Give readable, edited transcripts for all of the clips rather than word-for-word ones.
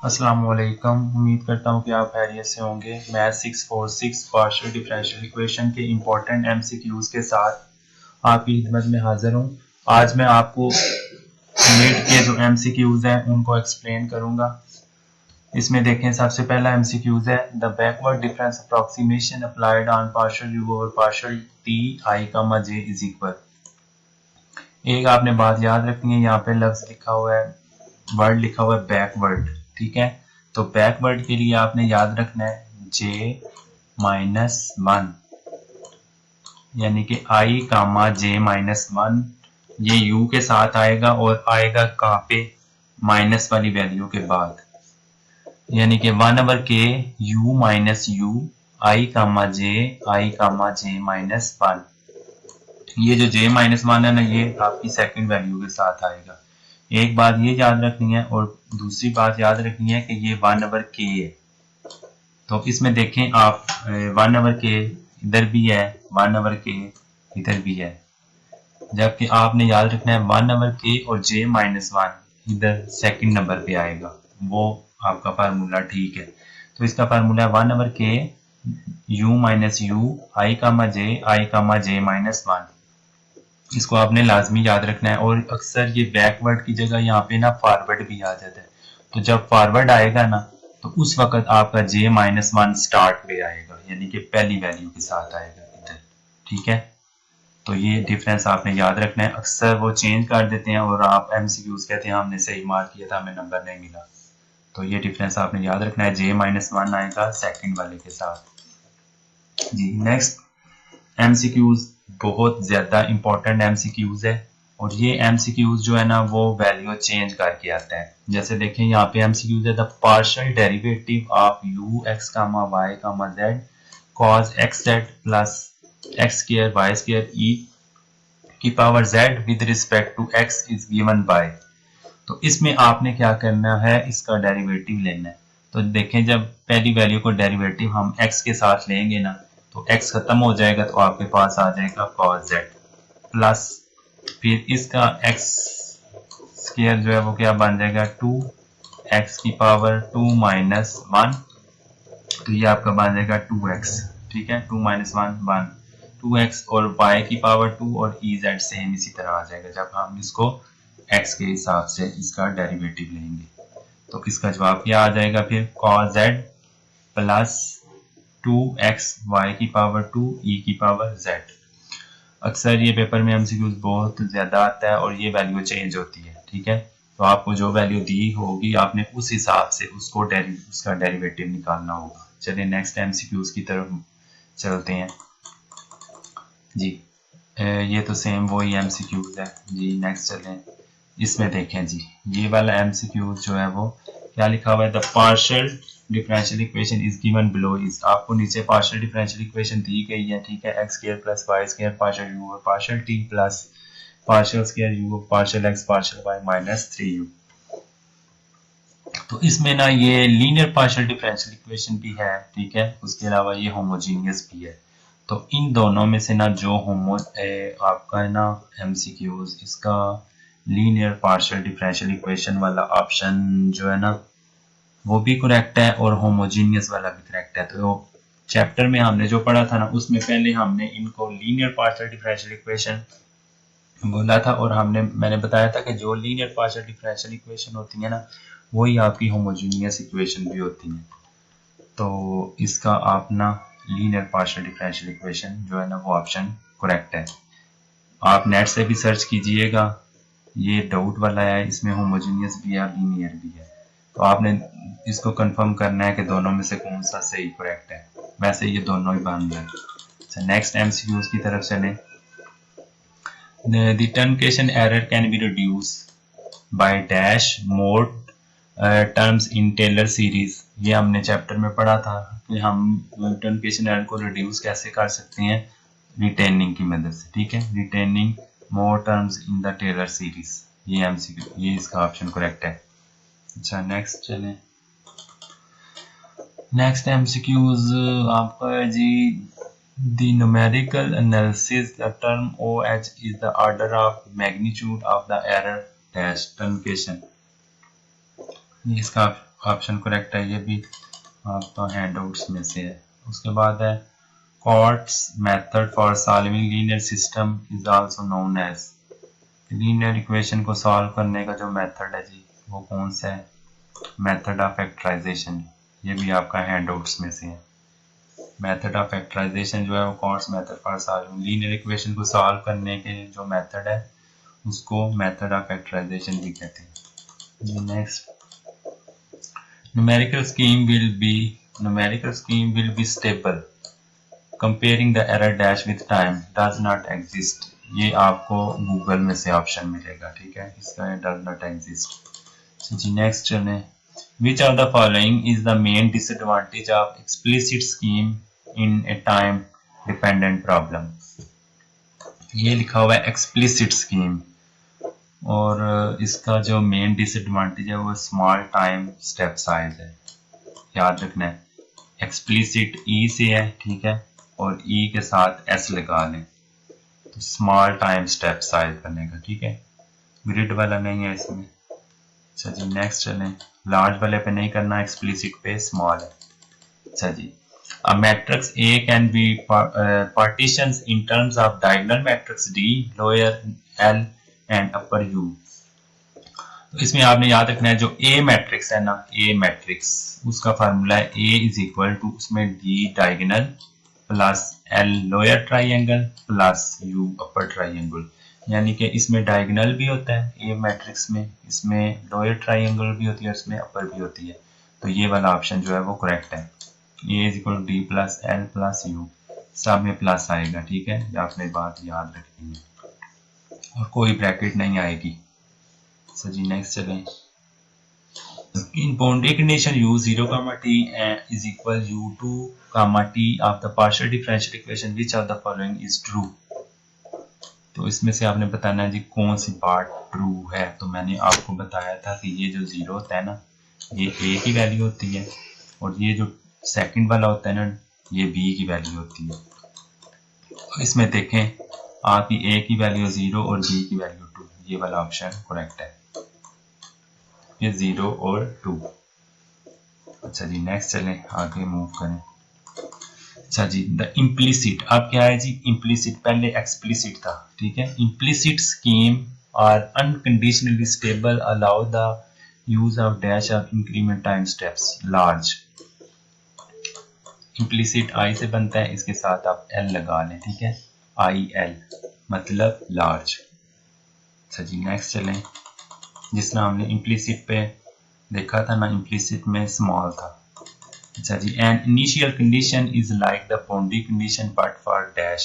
अस्सलामुअलैकुम। उम्मीद करता हूँ कि आप खैरियत से होंगे। मैं 646 पार्शियल डिफरेंशियल इक्वेशन के इम्पोर्टेंट एमसीक्यूज के साथ आपकी खिदमत में हाजिर हूँ। आज मैं आपको मिड के जो एमसीक्यूज हैं उनको एक्सप्लेन करूँगा। इसमें देखें, सबसे पहला एमसीक्यूज है the backward difference approximation applied on partial U over partial T I comma J is equal. एक आपने बात याद रखनी है, यहाँ पे लफ्ज लिखा हुआ है, वर्ड लिखा हुआ है बैकवर्ड, ठीक है। तो बैकवर्ड के लिए आपने याद रखना है जे माइनस वन, यानी कि आई कामा जे माइनस वन, ये यू के साथ आएगा और आएगा कहाँ पे, माइनस वाली वैल्यू के बाद, यानी कि 1 के U minus U I comma J minus one. ये जो जे माइनस वन है ना, ये आपकी सेकंड वैल्यू के साथ आएगा। एक बात ये याद रखनी है और दूसरी बात याद रखनी है कि ये 1/k है। तो इसमें देखें आप 1/k इधर भी है, 1/k इधर भी है, जबकि आपने याद रखना है 1/k और j माइनस वन इधर सेकंड नंबर पे आएगा, वो आपका फार्मूला ठीक है। तो इसका फार्मूला है 1/k u minus U I comma J minus one. इसको आपने लाजमी याद रखना है। और अक्सर ये बैकवर्ड की जगह यहाँ पे ना फॉरवर्ड भी आ जाता है। तो जब फॉरवर्ड आएगा ना, तो उस वक्त आपका जे माइनस वन स्टार्ट पे आएगा, यानी कि पहली वैल्यू के साथ आएगा इधर, ठीक है। तो ये डिफरेंस आपने याद रखना है। अक्सर वो चेंज कर देते हैं और आप एमसीक्यूज कहते हैं हमने सही मार्क किया था, हमें नंबर नहीं मिला। तो ये डिफरेंस आपने याद रखना है, जे माइनस वन आएगा सेकेंड वाले के साथ। जी, नेक्स्ट एमसीक्यूज बहुत ज्यादा इंपॉर्टेंट एमसीक्यूज है, और ये एमसीक्यूज जो है ना वो वैल्यू चेंज करके आता है। जैसे देखें यहाँ पे एमसीक्यूज है the partial derivative of u x comma y comma z cos x z plus x square y square e की power z with respect to x is given by. तो इसमें आपने क्या करना है, इसका डेरिवेटिव लेना है। तो देखें, जब पहली वैल्यू को डेरिवेटिव हम x के साथ लेंगे ना, तो x खत्म हो जाएगा तो आपके पास आ जाएगा cos z प्लस फिर इसका x स्क्वायर जो है वो क्या बन जाएगा 2x की पावर 2 माइनस वन, तो ये आपका बन जाएगा 2x, ठीक है। 2 माइनस वन 1, 2x और y की पावर 2 और ez सेम इसी तरह आ जाएगा जब हम इसको x के हिसाब से इसका डेरिवेटिव लेंगे। तो इसका जवाब क्या आ जाएगा फिर, cos z plus 2x y की पावर 2 e की पावर z। अक्सर ये पेपर में एमसीक्यूज बहुत ज्यादा आता है और ये वैल्यू चेंज होती है, ठीक है। तो आपको जो वैल्यू दी होगी आपने उस हिसाब से उसको उसका डेरिवेटिव निकालना होगा। चलिए नेक्स्ट एमसीक्यूज की तरफ चलते हैं जी। ये तो सेम वही एमसीक्यूज है जी। नेक्स्ट चलें, इसमें देखें जी, ये वाला एमसीक्यू जो है वो क्या लिखा हुआ है, the partial differential equation is given below is. आपको नीचे पार्शियल डिफरेंशियल इक्वेशन दी गई है, ठीक है। X square plus y square partial u और partial t plus partial square u partial x partial y minus 3u। तो इसमें ना ये लीनियर पार्शियल डिफरेंशियल इक्वेशन भी है, ठीक है। उसके अलावा ये होमोजीनियस भी है। तो इन दोनों में से ना जो आपका है ना एमसीक्यूज, इसका लीनियर पार्शियल डिफरेंशियल इक्वेशन वाला ऑप्शन जो है ना वो भी करेक्ट है और होमोजीनियस वाला भी करेक्ट है। तो चैप्टर में हमने जो पढ़ा था ना, उसमें पहले हमने इनको लीनियर पार्शियल डिफरेंशियल इक्वेशन बोला था और मैंने बताया था कि जो लीनियर पार्शियल डिफरेंशियल इक्वेशन होती है ना, वही आपकी होमोजीनियस इक्वेशन भी होती है। तो इसका आप ना लीनियर पार्शियल डिफरेंशियल इक्वेशन जो है ना वो ऑप्शन करेक्ट है। आप नेट से भी सर्च कीजिएगा, ये डाउट वाला है, इसमें होमोजीनियस भी है लीनियर भी है। तो आपने इसको कंफर्म करना है कि दोनों में से कौन सा सही करेक्ट है। वैसे ये दोनों ही बन रहे हैं। नेक्स्ट एमसीक्यूज की तरफ चलें। The truncation error can be reduced by dash mode terms in Taylor series। ये हमने चैप्टर में पढ़ा था कि हम ट्रंकेशन एरर को रिड्यूस कैसे कर सकते हैं, रिटेनिंग की मदद से, ठीक है। Retaining more terms in the Taylor series, ये एमसीक्यू, ये इसका ऑप्शन करेक्ट है। अच्छा नेक्स्ट चलें। नेक्स्ट एमसीक्यूज आपका है जी, the numerical analysis the term OH is the order of magnitude of the error dash truncation। इसका ऑप्शन करेक्ट है, ये भी आपका हैंडआउट्स में से है। उसके बाद है Crout's method for solving linear system is also known as. Linear equation को सॉल्व करने का जो मेथड है जी वो कौन सा है? Method of factorization. ये भी आपका हैंडआउट्स में से है। मेथड ऑफ फैक्टराइजेशन जो है वो Crout's method for solving linear equation को सॉल्व करने के जो मेथड है उसको मेथड ऑफ फैक्टराइजेशन भी कहते हैं। Next, numerical scheme will be stable comparing the error dash with time does not exist। ये आपको गूगल में से ऑप्शन मिलेगा, ठीक है, इसका does not exist। जी नेक्स्ट चलें, which of the following is the main disadvantage of explicit scheme in a time dependent problem। ये लिखा हुआ है explicit scheme और इसका जो मेन डिसएडवांटेज है वो स्मॉल टाइम स्टेप साइज है। याद रखना है एक्सप्लिसिट ई से है, ठीक है, और ई के साथ एस लगा लें तो स्मॉल टाइम स्टेप साइज बनेगा, ठीक है, ग्रिड वाला नहीं है इसमें। अच्छा जी नेक्स्ट चलें, लार्ज वाले पे नहीं करना, एक्सप्लिसिट पे स्मॉल है। अच्छा जी, a matrix A can be partitions in terms of diagonal matrix D, lower L and upper U। तो इसमें आपने याद रखना है जो A मैट्रिक्स है ना, A मैट्रिक्स उसका फार्मूला है A इज इक्वल टू उसमें D diagonal plus L lower triangle plus U अपर ट्राइंगल। यानी कि इसमें डायगोनल भी होता है A मैट्रिक्स में, इसमें लोअर ट्राइंगल भी होती है, इसमें अपर भी होती है। तो ये वाला ऑप्शन जो है वो करेक्ट है। A is equal to D plus L plus U, सब में प्लस आएगा, ठीक है, ये आपने बात याद रखनी है और कोई ब्रैकेट नहीं आएगी। So जी नेक्स्ट चलें, in boundary condition u 0, t is equal u2, t of the partial differential equation which of the following is true। तो इसमें से आपने बताना है जी कौन सी बात ट्रू है। तो मैंने आपको बताया था कि ये जो जीरो होता है ना ये a की वैल्यू होती है और ये जो सेकंड वाला होता है ना ये b की वैल्यू होती है। तो इसमें देखें आपकी a की वैल्यू 0 और b की वैल्यू 2, ये वाला ऑप्शन करेक्ट है, ये 0 और 2। अच्छा जी नेक्स्ट चलें, आगे मूव करें। अच्छा जी, द इम्प्लिसिट, अब क्या है जी, इम्प्लिसिट पहले एक्सप्लिसिट था, ठीक है। Implicit scheme are unconditionally stable allow the use of dash of increment time steps large. Implicit I से बनता है, इसके साथ आप एल लगा लें, ठीक है, आई एल मतलब लार्ज। अच्छा जी नेक्स्ट चलें, जिसमें हमने इम्प्लिसिट पे देखा था ना, इम्प्लिसिट में स्मॉल था। अच्छा जी, an initial condition is like the boundary condition but for dash.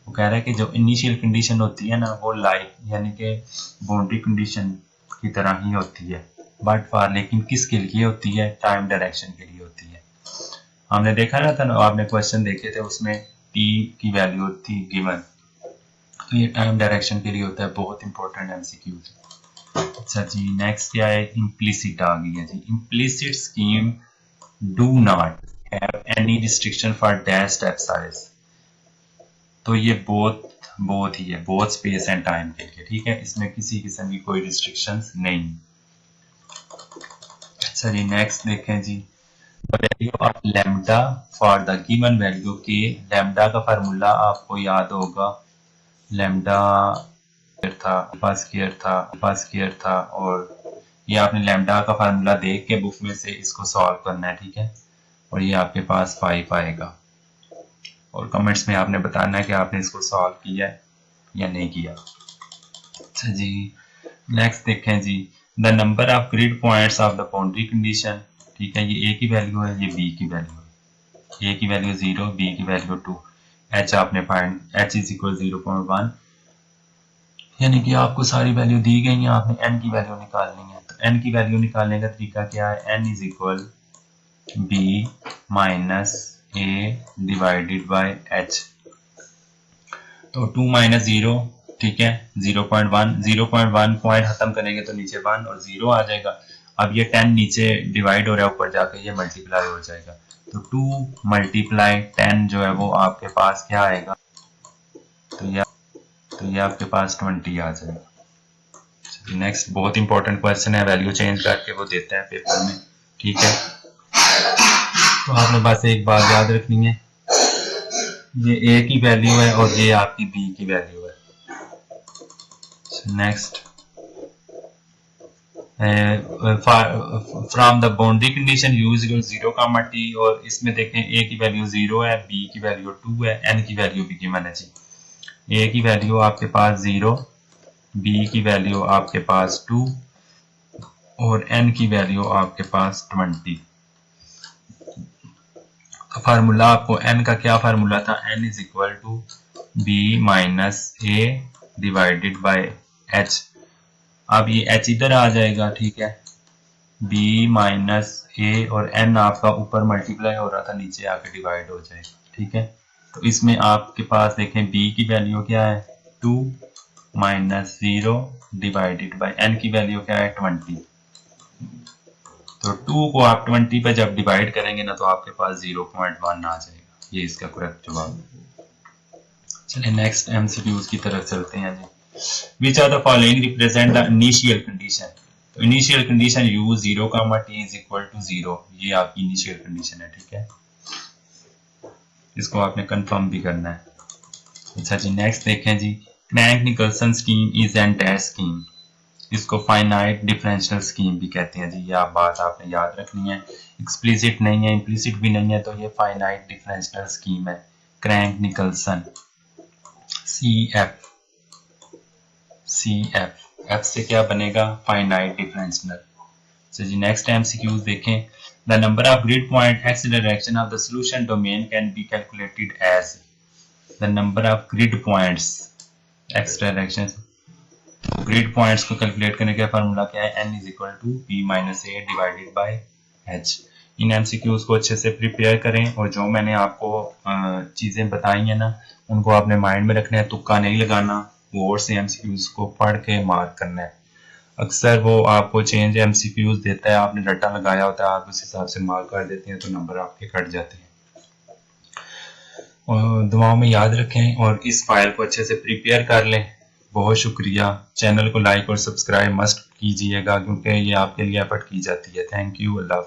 वो कह रहा है कि जो इनिशियल कंडीशन होती है ना वो लाइक यानी कि बाउंड्री कंडीशन की तरह ही होती है, बट फॉर लेकिन किसके लिए होती है? टाइम डायरेक्शन के लिए होती है। हमने देखा ना था ना, आपने क्वेश्चन देखे थे उसमें टी की वैल्यू थी गिवन, तो ये टाइम डायरेक्शन के लिए होता है, बहुत इंपॉर्टेंट एमसीक्यू है। अच्छा जी नेक्स्ट क्या है, इम्प्लिसिट आ गई है जी। Implicit scheme do not have any restriction for dash step size. तो ये बोथ ही है, बोथ स्पेस एंड टाइम के लिए, ठीक है, इसमें किसी किस्म की कोई रिस्ट्रिक्शंस नहीं। अच्छा जी नेक्स्ट देखें जी, value of lambda for the given value के, लैम्डा का फार्मूला आपको याद होगा, लैम्डा था अल्फा स्क्वायर था और ये आपने लैम्डा का फार्मूला देख के बुक में से इसको सॉल्व करना है, ठीक है, और ये आपके पास 5 आएगा और कमेंट्स में आपने बताना है कि आपने इसको सॉल्व किया है या नहीं किया। अच्छा जी नेक्स्ट देखें जी, the number of grid points of the boundary condition, ठीक है, ये ए की वैल्यू है, ये बी की वैल्यू है, ए की वैल्यू 0, बी की वैल्यू 2, एच आपने फाइंड, एच इज इक्वल 0.1, यानी कि आपको सारी वैल्यू दी गई है, आपने एन की वैल्यू निकालनी है। तो एन की वैल्यू निकालने का तरीका क्या है, N is equal B minus A divided by H. तो 2 माइनस 0, ठीक है, 0.1, 0.1 पॉइंट खत्म करेंगे तो नीचे 1 और 0 आ जाएगा। अब ये 10 नीचे डिवाइड हो रहा है, ऊपर जाके ये मल्टीप्लाई हो जाएगा, तो 2 मल्टीप्लाई 10 जो है वो आपके पास क्या आएगा, तो ये आपके पास 20 आ जाएगा। नेक्स्ट बहुत इंपॉर्टेंट क्वेश्चन है, वैल्यू चेंज करके वो देता है पेपर में, ठीक है। तो आपने बस एक बात याद रखनी है, ये ए की वैल्यू है और ये आपकी बी की वैल्यू है। Next, from the boundary condition use 0, t, और इसमें देखें ए की वैल्यू 0 है, बी की वैल्यू 2 है, एन की वैल्यू भी गिवन है जी। ए की वैल्यू आपके पास 0, बी की वैल्यू आपके पास 2 और एन की वैल्यू आपके पास 20। तो फार्मूला आपको एन का क्या फार्मूला था, N is equal to B minus A divided by H. अब ये एच इधर आ जाएगा, ठीक है, बी माइनस ए और एन आपका ऊपर मल्टीप्लाई हो रहा था, नीचे आके डिवाइड हो जाएगा, ठीक है। तो इसमें आपके पास देखें बी की वैल्यू क्या है 2 माइनस 0 डिवाइडेड बाय एन की वैल्यू क्या है 20। तो 2 को आप 20 पे जब डिवाइड करेंगे ना तो आपके पास 0.1 आ जाएगा। ये इसका करेक्ट जवाब है। चलिए नेक्स्ट एमसीक्यूज की तरफ चलते हैं जी। Which are the following represent the initial condition. तो initial condition u 0, t is equal to 0, ये आपकी इनिशियल कंडीशन है, ठीक है। इसको आपने कंफर्म भी करना है। अच्छा जी, नेक्स्ट देखें जी, Crank Nicolson scheme is an test scheme. इसको फाइनाइट डिफरेंशियल स्कीम भी कहते हैं जी। ये आप बात आपने याद रखनी है, एक्सप्लिसिट नहीं है, इम्प्लिसिट भी नहीं है, तो ये फाइनाइट डिफरेंशियल स्कीम है। क्रैंक निकलसन CF F से क्या बनेगा, फाइनाइट डिफरेंशियल। तो जी नेक्स्ट एमसीक्यूज देखें, the number of grid point X direction of the solution domain can be calculated as. The number of grid points X direction, grid points को calculate करने का formula क्या है, n is equal to p minus A divided by h। इन MCQs को अच्छे से prepare करें और जो मैंने आपको चीज़ें बताई हैं ना उनको आपने माइंड में रखना है, तुक्का नहीं लगाना, गौर से एमसीक्यूज को पढ़ के मार्क करना है। अक्सर वो आपको चेंज एमसीक्यूज देता है, आपने रट्टा लगाया होता है, आप उस हिसाब से मार्क कर देते हैं तो नंबर आपके कट जाते हैं। और दुआओं में याद रखें और इस फाइल को अच्छे से प्रिपेयर कर लें। बहुत शुक्रिया। चैनल को लाइक और सब्सक्राइब मस्ट कीजिएगा क्योंकि ये आपके लिए एफर्ट की जाती है। Thank you. अल्लाह।